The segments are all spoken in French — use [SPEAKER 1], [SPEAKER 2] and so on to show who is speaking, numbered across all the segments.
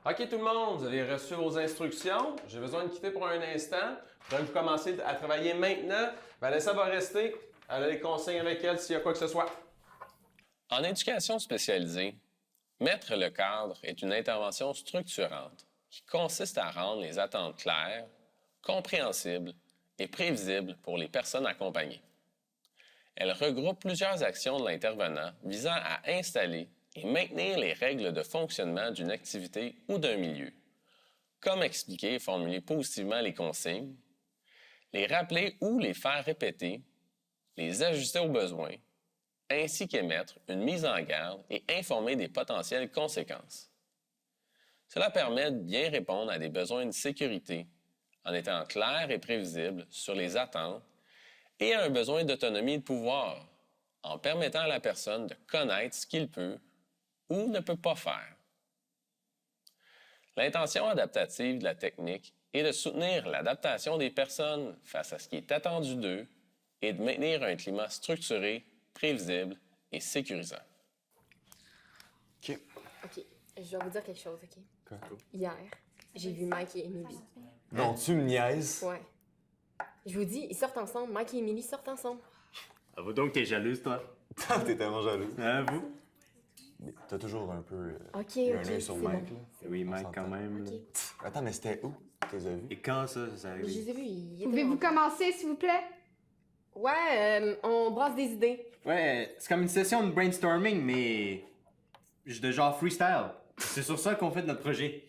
[SPEAKER 1] OK, tout le monde, vous avez reçu vos instructions. J'ai besoin de quitter pour un instant. Je vais vous commencer à travailler maintenant. Vanessa va rester. Elle a les consignes avec elle s'il y a quoi que ce soit.
[SPEAKER 2] En éducation spécialisée, mettre le cadre est une intervention structurante qui consiste à rendre les attentes claires, compréhensibles et prévisibles pour les personnes accompagnées. Elle regroupe plusieurs actions de l'intervenant visant à installer et maintenir les règles de fonctionnement d'une activité ou d'un milieu, comme expliquer et formuler positivement les consignes, les rappeler ou les faire répéter, les ajuster aux besoins, ainsi qu'émettre une mise en garde et informer des potentielles conséquences. Cela permet de bien répondre à des besoins de sécurité en étant clair et prévisible sur les attentes et à un besoin d'autonomie et de pouvoir en permettant à la personne de connaître ce qu'il peut ou ne peut pas faire. L'intention adaptative de la technique est de soutenir l'adaptation des personnes face à ce qui est attendu d'eux et de maintenir un climat structuré, prévisible et sécurisant.
[SPEAKER 3] OK.
[SPEAKER 4] OK, je dois vous dire quelque chose, OK?
[SPEAKER 3] Quoi?
[SPEAKER 4] Hier, j'ai vu Mike et Emily.
[SPEAKER 3] Non, tu me niaises.
[SPEAKER 4] Ouais. Je vous dis, ils sortent ensemble. Mike et Emily sortent ensemble.
[SPEAKER 5] Avoue donc que t'es jalouse, toi.
[SPEAKER 3] T'es tellement jaloux.
[SPEAKER 5] Avoue.
[SPEAKER 3] Mais t'as toujours un peu
[SPEAKER 4] OK,
[SPEAKER 3] un
[SPEAKER 4] OK,
[SPEAKER 3] œil sur
[SPEAKER 4] c'est
[SPEAKER 3] Mike,
[SPEAKER 4] bon.
[SPEAKER 3] là.
[SPEAKER 5] Oui,
[SPEAKER 3] On
[SPEAKER 5] Mike,
[SPEAKER 3] s'entend.
[SPEAKER 5] quand même. là.
[SPEAKER 4] OK.
[SPEAKER 3] Attends, mais c'était où? Tu les as vus?
[SPEAKER 5] Et quand ça
[SPEAKER 4] Je
[SPEAKER 5] arrive?
[SPEAKER 4] les ai vus, ils étaient
[SPEAKER 6] Pouvez-vous
[SPEAKER 4] dans-
[SPEAKER 6] commencer, s'il vous plaît?
[SPEAKER 4] Ouais, on brasse des idées.
[SPEAKER 5] Ouais, c'est comme une session de brainstorming, mais. de genre freestyle. C'est sur ça qu'on fait notre projet.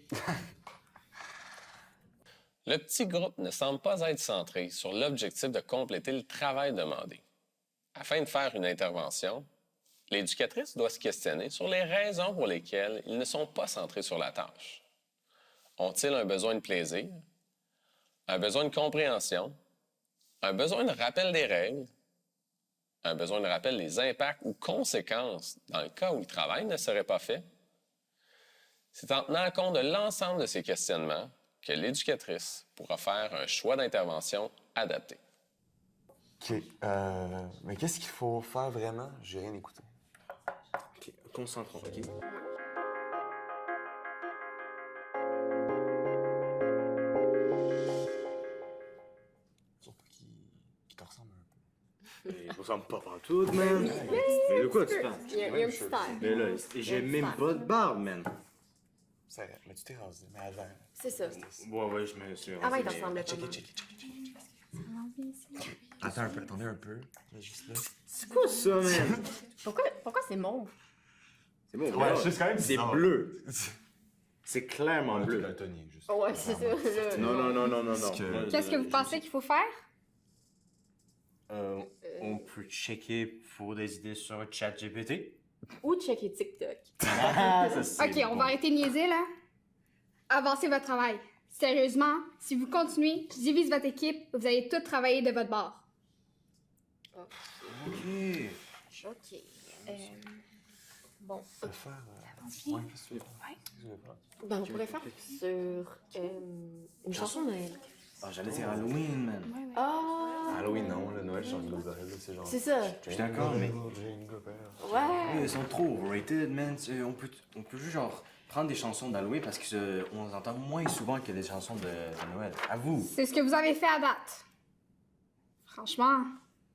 [SPEAKER 2] Le petit groupe ne semble pas être centré sur l'objectif de compléter le travail demandé. Afin de faire une intervention, l'éducatrice doit se questionner sur les raisons pour lesquelles ils ne sont pas centrés sur la tâche. Ont-ils un besoin de plaisir, un besoin de compréhension, un besoin de rappel des règles, un besoin de rappel des impacts ou conséquences dans le cas où le travail ne serait pas fait? C'est en tenant compte de l'ensemble de ces questionnements que l'éducatrice pourra faire un choix d'intervention adapté.
[SPEAKER 3] OK. Mais qu'est-ce qu'il faut faire vraiment? J'ai rien écouté.
[SPEAKER 5] Ok, concentrons, ok?
[SPEAKER 3] Surtout qu'il te ressemble un peu.
[SPEAKER 5] Il ressemble pas en tout, man. Mais de quoi tu parles?
[SPEAKER 4] Il y a un petit style.
[SPEAKER 5] Mais là, j'ai même pas de barbe, man.
[SPEAKER 3] C'est vrai, mais tu t'es rasé. Mais avant.
[SPEAKER 4] C'est ça.
[SPEAKER 5] Ouais, je me suis
[SPEAKER 4] Ah ouais,
[SPEAKER 5] rasé,
[SPEAKER 4] ils
[SPEAKER 5] mais-
[SPEAKER 4] ressemblent pas
[SPEAKER 3] Check
[SPEAKER 4] mal.
[SPEAKER 3] it, check it, check it, check it. Attends un peu, attendez un peu. Là, juste là.
[SPEAKER 5] C'est quoi ça, man?
[SPEAKER 4] Pourquoi c'est mauve?
[SPEAKER 5] C'est bon,
[SPEAKER 3] Ouais, c'est quand même
[SPEAKER 5] c'est
[SPEAKER 3] bizarre.
[SPEAKER 5] bleu. C'est clairement bleu.
[SPEAKER 3] daltonien, juste.
[SPEAKER 4] Ouais, c'est ça. là.
[SPEAKER 5] Non.
[SPEAKER 6] Qu'est-ce que vous pensez qu'il faut faire?
[SPEAKER 5] On peut checker pour des idées sur ChatGPT.
[SPEAKER 4] Ou checker TikTok.
[SPEAKER 5] Ah, ça c'est
[SPEAKER 6] Ok, on va arrêter de niaiser, là. Avancez votre travail. Sérieusement, si vous continuez, je divise votre équipe, vous allez tous travailler de votre bord.
[SPEAKER 5] Ok.
[SPEAKER 4] OK. Bon.
[SPEAKER 3] On peut faire. Ouais, qu'est-ce que tu veux faire? Qu'est-ce que tu veux faire?
[SPEAKER 4] Ben, on pourrait faire sur une chanson de Noël.
[SPEAKER 5] Ah, j'allais dire Halloween, man.
[SPEAKER 4] Ah!
[SPEAKER 3] Halloween, non, le Noël, change de Noël, c'est genre.
[SPEAKER 4] C'est ça.
[SPEAKER 5] Je suis d'accord, mais.
[SPEAKER 4] Ouais.
[SPEAKER 5] Ils sont trop overrated, man. On peut juste, genre, prendre des chansons d'Halloween parce qu'on les entend moins souvent que des chansons de Noël. À vous.
[SPEAKER 6] C'est ce que vous avez fait à date. Franchement,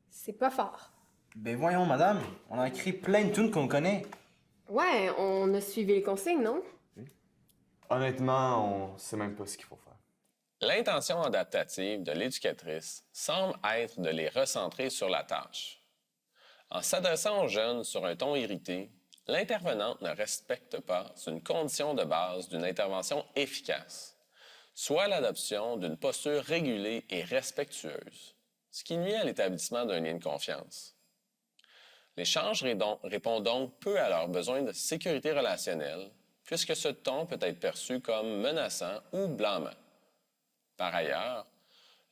[SPEAKER 6] c'est pas fort.
[SPEAKER 5] Ben voyons, madame. On a écrit plein de tunes qu'on connaît.
[SPEAKER 4] Ouais, on a suivi les consignes, non?
[SPEAKER 3] Honnêtement, on sait même pas ce qu'il faut faire.
[SPEAKER 2] L'intention adaptative de l'éducatrice semble être de les recentrer sur la tâche. En s'adressant aux jeunes sur un ton irrité, l'intervenante ne respecte pas une condition de base d'une intervention efficace, soit l'adoption d'une posture régulée et respectueuse, ce qui nuit à l'établissement d'un lien de confiance. L'échange répond donc peu à leurs besoins de sécurité relationnelle, puisque ce ton peut être perçu comme menaçant ou blâmant. Par ailleurs,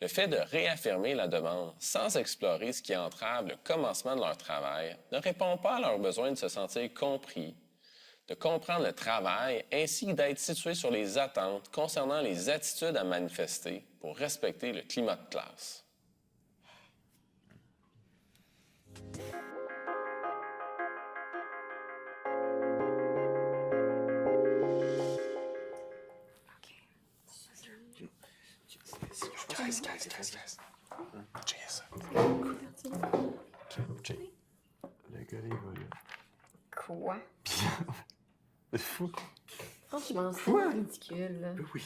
[SPEAKER 2] le fait de réaffirmer la demande sans explorer ce qui entrave le commencement de leur travail ne répond pas à leur besoin de se sentir compris, de comprendre le travail ainsi que d'être situé sur les attentes concernant les attitudes à manifester pour respecter le climat de classe.
[SPEAKER 3] Guys. Check ça. Check. Le gars, il va là.
[SPEAKER 4] Quoi?
[SPEAKER 3] C'est fou.
[SPEAKER 4] Franchement, c'est ridicule. là.
[SPEAKER 5] Oui.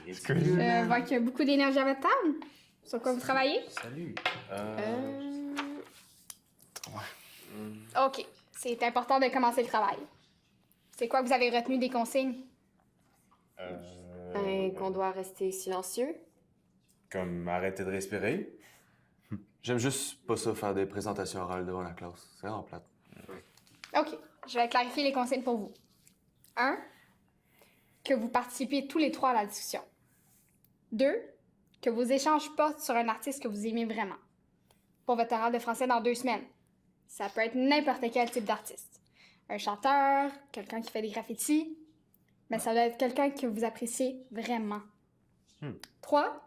[SPEAKER 6] Je vois qu'il y a beaucoup d'énergie à votre table. Sur quoi vous travaillez?
[SPEAKER 5] Salut.
[SPEAKER 6] OK. C'est important de commencer le travail. C'est quoi que vous avez retenu des consignes?
[SPEAKER 4] Qu'on doit rester silencieux.
[SPEAKER 5] Comme arrêter de respirer.
[SPEAKER 3] J'aime juste pas ça faire des présentations orales devant la classe. C'est vraiment plate.
[SPEAKER 6] OK. Je vais clarifier les consignes pour vous. 1. Que vous participiez tous les 3 à la discussion. 2. Que vos échanges portent sur un artiste que vous aimez vraiment. Pour votre oral de français dans 2 semaines. Ça peut être n'importe quel type d'artiste. Un chanteur, quelqu'un qui fait des graffitis, mais ça doit être quelqu'un que vous appréciez vraiment. 3.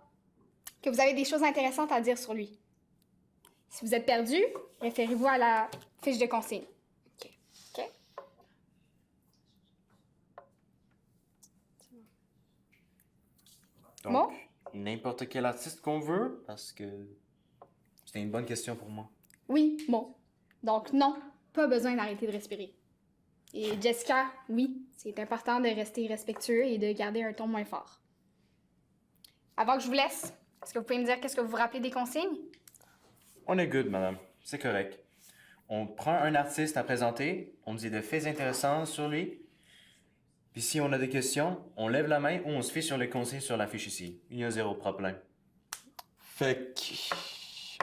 [SPEAKER 6] Que vous avez des choses intéressantes à dire sur lui. Si vous êtes perdu, référez-vous à la fiche de consigne. OK?
[SPEAKER 5] Donc,
[SPEAKER 6] Bon.
[SPEAKER 5] n'importe quel artiste qu'on veut, parce que c'était une bonne question pour moi.
[SPEAKER 6] Oui, bon. Donc non, pas besoin d'arrêter de respirer. Et Jessica, oui, c'est important de rester respectueux et de garder un ton moins fort. Avant que je vous laisse, est-ce que vous pouvez me dire qu'est-ce que vous vous rappelez des consignes?
[SPEAKER 5] On est good, madame. C'est correct. On prend un artiste à présenter, on dit des faits intéressants sur lui. Puis si on a des questions, on lève la main ou on se fie sur les consignes sur la fiche ici. Il y a zéro problème.
[SPEAKER 3] Fait que...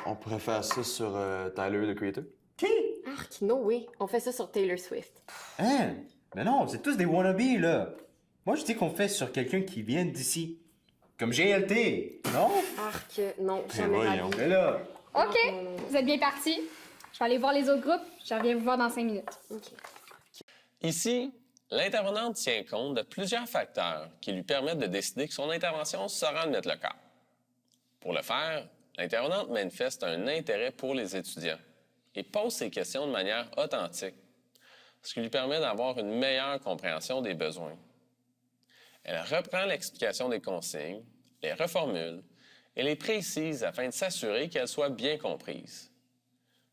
[SPEAKER 3] On pourrait faire ça sur Tyler, the Creator.
[SPEAKER 4] Arc, no way. On fait ça sur Taylor Swift.
[SPEAKER 5] Hein? Mais non, c'est tous des wannabes, là. Moi, je dis qu'on fait sur quelqu'un qui vient d'ici. Comme GLT, non?
[SPEAKER 4] Arc, non, jamais
[SPEAKER 3] voyons.
[SPEAKER 4] ravi.
[SPEAKER 5] Mais là...
[SPEAKER 6] OK,
[SPEAKER 4] Non, non, non.
[SPEAKER 6] vous êtes bien partis. Je vais aller voir les autres groupes. Je reviens vous voir dans 5 minutes.
[SPEAKER 4] OK.
[SPEAKER 2] Ici, l'intervenante tient compte de plusieurs facteurs qui lui permettent de décider que son intervention saura admettre le cas. Pour le faire, l'intervenante manifeste un intérêt pour les étudiants et pose ses questions de manière authentique, ce qui lui permet d'avoir une meilleure compréhension des besoins. Elle reprend l'explication des consignes, les reformule et les précise afin de s'assurer qu'elles soient bien comprises.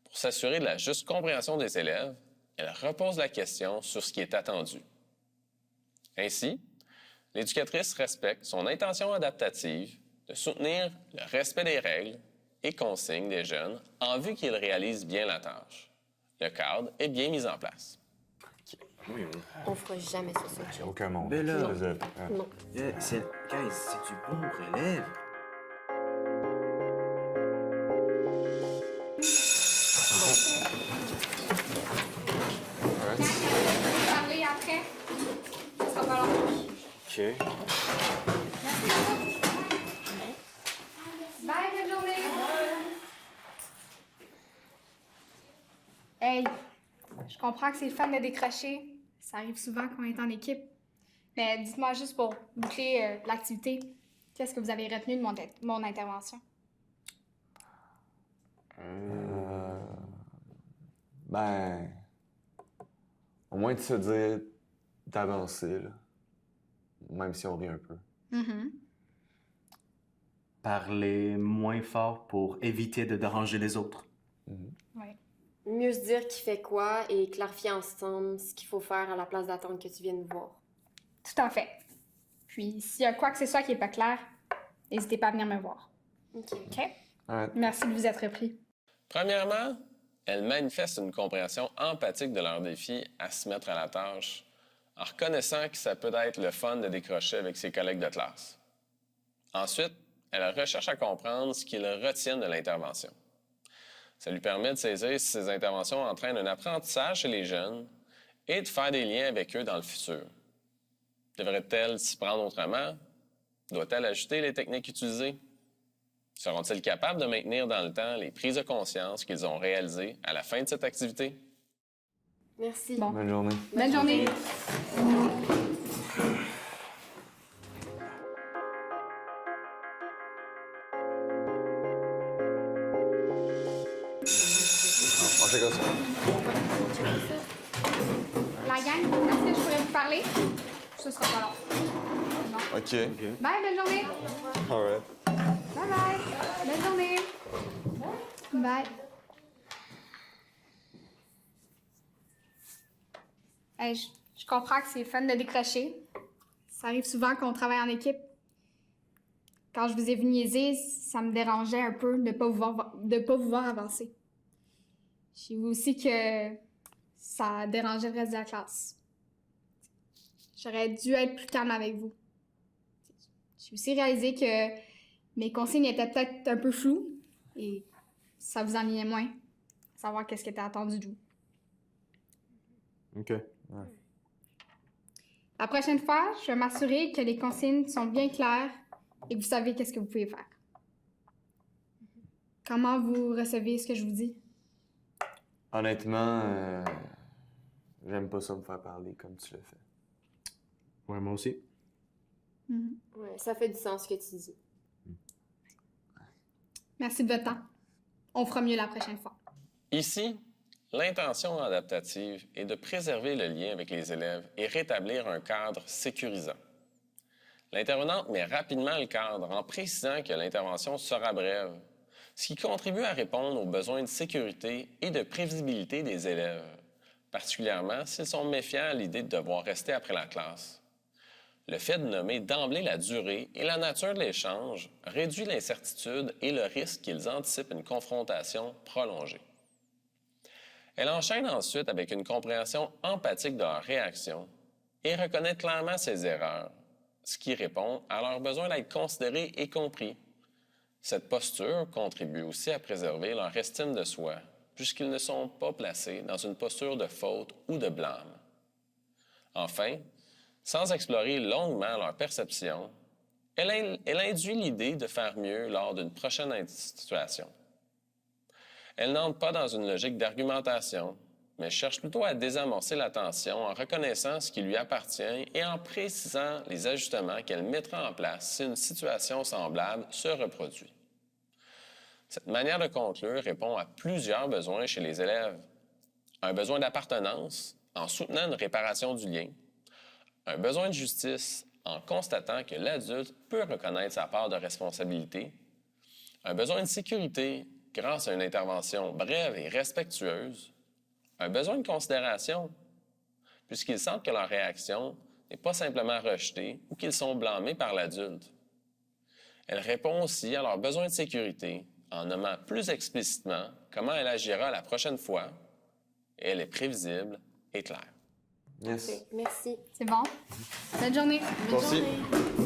[SPEAKER 2] Pour s'assurer de la juste compréhension des élèves, elle repose la question sur ce qui est attendu. Ainsi, l'éducatrice respecte son intention adaptative de soutenir le respect des règles et consignes des jeunes en vue qu'ils réalisent bien la tâche. Le cadre est bien mis en place.
[SPEAKER 4] On fera jamais ça, ça.
[SPEAKER 3] J'ai aucun monde.
[SPEAKER 5] Mais là-
[SPEAKER 3] Désolé.
[SPEAKER 4] Non.
[SPEAKER 5] Guys, c'est du bon relève.
[SPEAKER 6] Parler après. Ça sera pas long.
[SPEAKER 5] OK.
[SPEAKER 6] Merci beaucoup. Bye, bonne journée. Hey, je comprends que c'est le fun de décrocher. Ça arrive souvent quand on est en équipe. Mais dites-moi juste pour boucler l'activité, qu'est-ce que vous avez retenu de mon intervention?
[SPEAKER 3] Ben... Au moins de se dire d'avancer, là. Même si on rit un peu.
[SPEAKER 5] Parler moins fort pour éviter de déranger les autres.
[SPEAKER 6] Oui.
[SPEAKER 4] Mieux se dire qui fait quoi et clarifier ensemble ce qu'il faut faire à la place d'attendre que tu viennes nous voir.
[SPEAKER 6] Tout à fait. Puis, s'il y a quoi que ce soit qui n'est pas clair, n'hésitez pas à venir me voir.
[SPEAKER 4] OK.
[SPEAKER 6] OK?
[SPEAKER 3] Alright.
[SPEAKER 6] Merci de vous être repris.
[SPEAKER 2] Premièrement, elles manifestent une compréhension empathique de leur défi à se mettre à la tâche, en reconnaissant que ça peut être le fun de décrocher avec ses collègues de classe. Ensuite, elles recherchent à comprendre ce qu'ils retiennent de l'intervention. Ça lui permet de saisir si ces interventions entraînent un apprentissage chez les jeunes et de faire des liens avec eux dans le futur. Devrait-elle s'y prendre autrement? Doit-elle ajuster les techniques utilisées? Seront-ils capables de maintenir dans le temps les prises de conscience qu'ils ont réalisées à la fin de cette activité?
[SPEAKER 4] Merci.
[SPEAKER 6] Bon.
[SPEAKER 3] Bonne journée.
[SPEAKER 6] Bonne journée.
[SPEAKER 3] On fait comme ça.
[SPEAKER 6] La gang, est-ce que je pourrais vous parler? Ce sera pas long. Non.
[SPEAKER 3] OK.
[SPEAKER 6] Bye, bonne journée.
[SPEAKER 3] Alright.
[SPEAKER 6] Bye bye. Bonne journée. Bye. Hey, je comprends que c'est fun de décrocher. Ça arrive souvent qu'on travaille en équipe. Quand je vous ai vu niaiser, ça me dérangeait un peu de ne pas vous voir avancer. J'ai vu aussi que ça dérangeait le reste de la classe. J'aurais dû être plus calme avec vous. J'ai aussi réalisé que mes consignes étaient peut-être un peu floues et ça vous ennuyait moins, savoir qu'est-ce qui était attendu de vous.
[SPEAKER 5] OK.
[SPEAKER 6] La prochaine fois, je vais m'assurer que les consignes sont bien claires et que vous savez qu'est-ce que vous pouvez faire. Comment vous recevez ce que je vous dis?
[SPEAKER 3] Honnêtement, j'aime pas ça me faire parler comme tu le fais.
[SPEAKER 5] Ouais, moi aussi.
[SPEAKER 4] Ouais, ça fait du sens ce que tu dis.
[SPEAKER 6] Merci de votre temps. On fera mieux la prochaine fois.
[SPEAKER 2] Ici, l'intention adaptative est de préserver le lien avec les élèves et rétablir un cadre sécurisant. L'intervenante met rapidement le cadre en précisant que l'intervention sera brève, ce qui contribue à répondre aux besoins de sécurité et de prévisibilité des élèves, particulièrement s'ils sont méfiants à l'idée de devoir rester après la classe. Le fait de nommer d'emblée la durée et la nature de l'échange réduit l'incertitude et le risque qu'ils anticipent une confrontation prolongée. Elle enchaîne ensuite avec une compréhension empathique de leurs réactions et reconnaît clairement ses erreurs, ce qui répond à leur besoin d'être considérés et compris. Cette posture contribue aussi à préserver leur estime de soi, puisqu'ils ne sont pas placés dans une posture de faute ou de blâme. Enfin, sans explorer longuement leur perception, elle induit l'idée de faire mieux lors d'une prochaine situation. Elle n'entre pas dans une logique d'argumentation, mais cherche plutôt à désamorcer la tension en reconnaissant ce qui lui appartient et en précisant les ajustements qu'elle mettra en place si une situation semblable se reproduit. Cette manière de conclure répond à plusieurs besoins chez les élèves. Un besoin d'appartenance, en soutenant une réparation du lien. Un besoin de justice, en constatant que l'adulte peut reconnaître sa part de responsabilité. Un besoin de sécurité, grâce à une intervention brève et respectueuse. Un besoin de considération, puisqu'ils sentent que leur réaction n'est pas simplement rejetée ou qu'ils sont blâmés par l'adulte. Elle répond aussi à leurs besoins de sécurité en nommant plus explicitement comment elle agira la prochaine fois, et elle est prévisible et claire.
[SPEAKER 3] Yes.
[SPEAKER 4] Ok, merci.
[SPEAKER 6] C'est bon? Bonne journée.
[SPEAKER 3] Toi aussi.
[SPEAKER 4] Bonne journée.